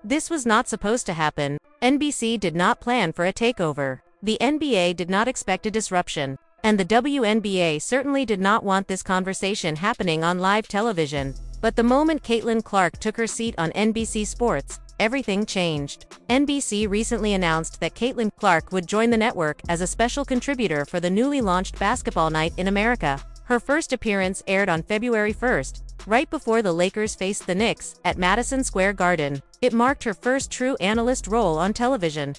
This was not supposed to happen. NBC did not plan for a takeover. The NBA did not expect a disruption. And the WNBA certainly did not want this conversation happening on live television. But the moment Caitlin Clark took her seat on NBC Sports, everything changed. NBC recently announced that Caitlin Clark would join the network as a special contributor for the newly launched Basketball Night in America. Her first appearance aired on February 1st, right before the Lakers faced the Knicks at Madison Square Garden. It marked her first true analyst role on television,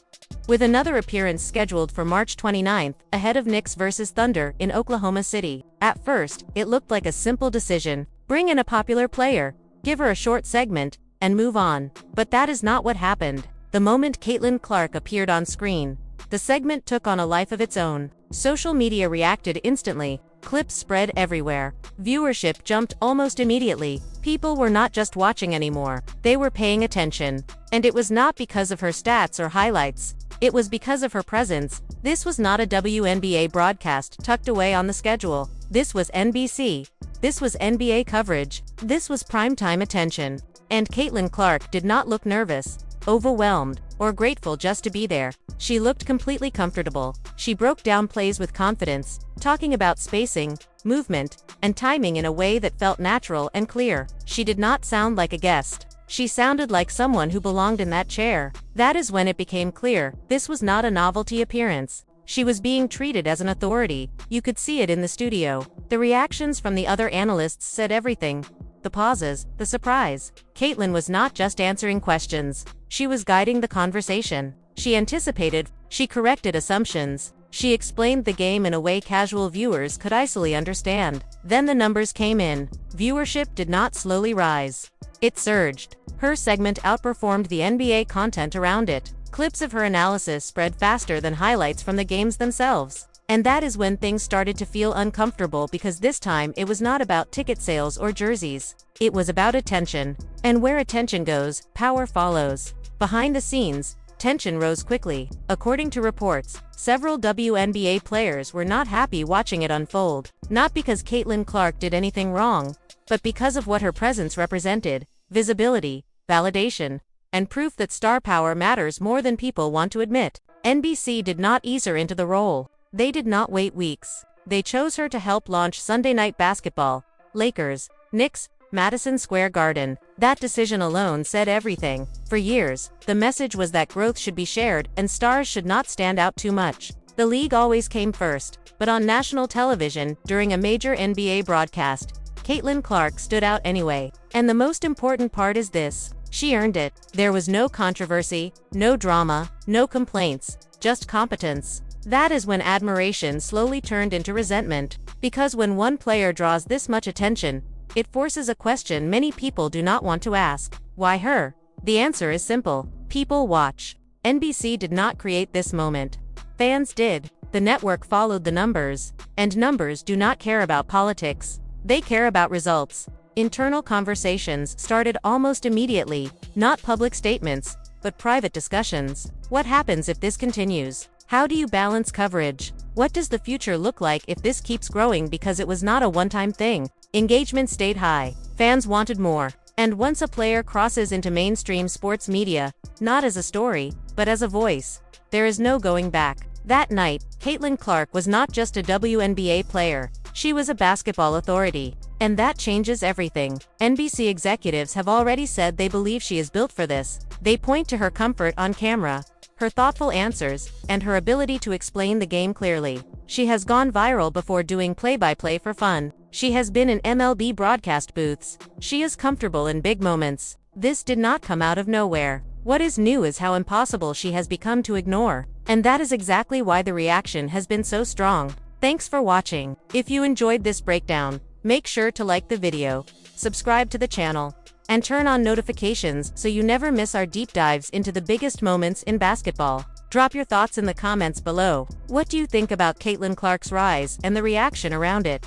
with another appearance scheduled for March 29th, ahead of Knicks vs. Thunder in Oklahoma City. At first, it looked like a simple decision: bring in a popular player, give her a short segment, and move on. But that is not what happened. The moment Caitlin Clark appeared on screen, the segment took on a life of its own. Social media reacted instantly. Clips spread everywhere. Viewership jumped almost immediately. People were not just watching anymore. They were paying attention. And it was not because of her stats or highlights. It was because of her presence. This was not a WNBA broadcast tucked away on the schedule. This was NBC. This was NBA coverage. This was primetime attention. And Caitlin Clark did not look nervous, overwhelmed, or grateful just to be there. She looked completely comfortable. She broke down plays with confidence, talking about spacing, movement, and timing in a way that felt natural and clear. She did not sound like a guest. She sounded like someone who belonged in that chair. That is when it became clear, this was not a novelty appearance. She was being treated as an authority. You could see it in the studio. The reactions from the other analysts said everything. The pauses, the surprise. Caitlin was not just answering questions. She was guiding the conversation. She anticipated, she corrected assumptions. She explained the game in a way casual viewers could easily understand. Then the numbers came in. Viewership did not slowly rise. It surged. Her segment outperformed the NBA content around it. Clips of her analysis spread faster than highlights from the games themselves. And that is when things started to feel uncomfortable, because this time it was not about ticket sales or jerseys. It was about attention. And where attention goes, power follows. Behind the scenes, tension rose quickly. According to reports, several WNBA players were not happy watching it unfold. Not because Caitlin Clark did anything wrong, but because of what her presence represented: visibility, validation, and proof that star power matters more than people want to admit. NBC did not ease her into the role. They did not wait weeks. They chose her to help launch Sunday Night Basketball. Lakers, Knicks, Madison Square Garden. That decision alone said everything. For years, the message was that growth should be shared and stars should not stand out too much. The league always came first, but on national television, during a major NBA broadcast, Caitlin Clark stood out anyway. And the most important part is this: she earned it. There was no controversy, no drama, no complaints, just competence. That is when admiration slowly turned into resentment. Because when one player draws this much attention, it forces a question many people do not want to ask. Why her? The answer is simple: people watch. NBC did not create this moment. Fans did. The network followed the numbers. And numbers do not care about politics. They care about results. Internal conversations started almost immediately. Not public statements, but private discussions. What happens if this continues? How do you balance coverage? What does the future look like if this keeps growing? Because it was not a one-time thing. Engagement stayed high. Fans wanted more. And once a player crosses into mainstream sports media, not as a story, but as a voice, there is no going back. That night, Caitlin Clark was not just a WNBA player. She was a basketball authority. And that changes everything. NBC executives have already said they believe she is built for this. They point to her comfort on camera, her thoughtful answers, and her ability to explain the game clearly. She has gone viral before doing play-by-play for fun. She has been in MLB broadcast booths. She is comfortable in big moments. This did not come out of nowhere. What is new is how impossible she has become to ignore. And that is exactly why the reaction has been so strong. Thanks for watching. If you enjoyed this breakdown, make sure to like the video, subscribe to the channel, and turn on notifications so you never miss our deep dives into the biggest moments in basketball. Drop your thoughts in the comments below. What do you think about Caitlin Clark's rise and the reaction around it?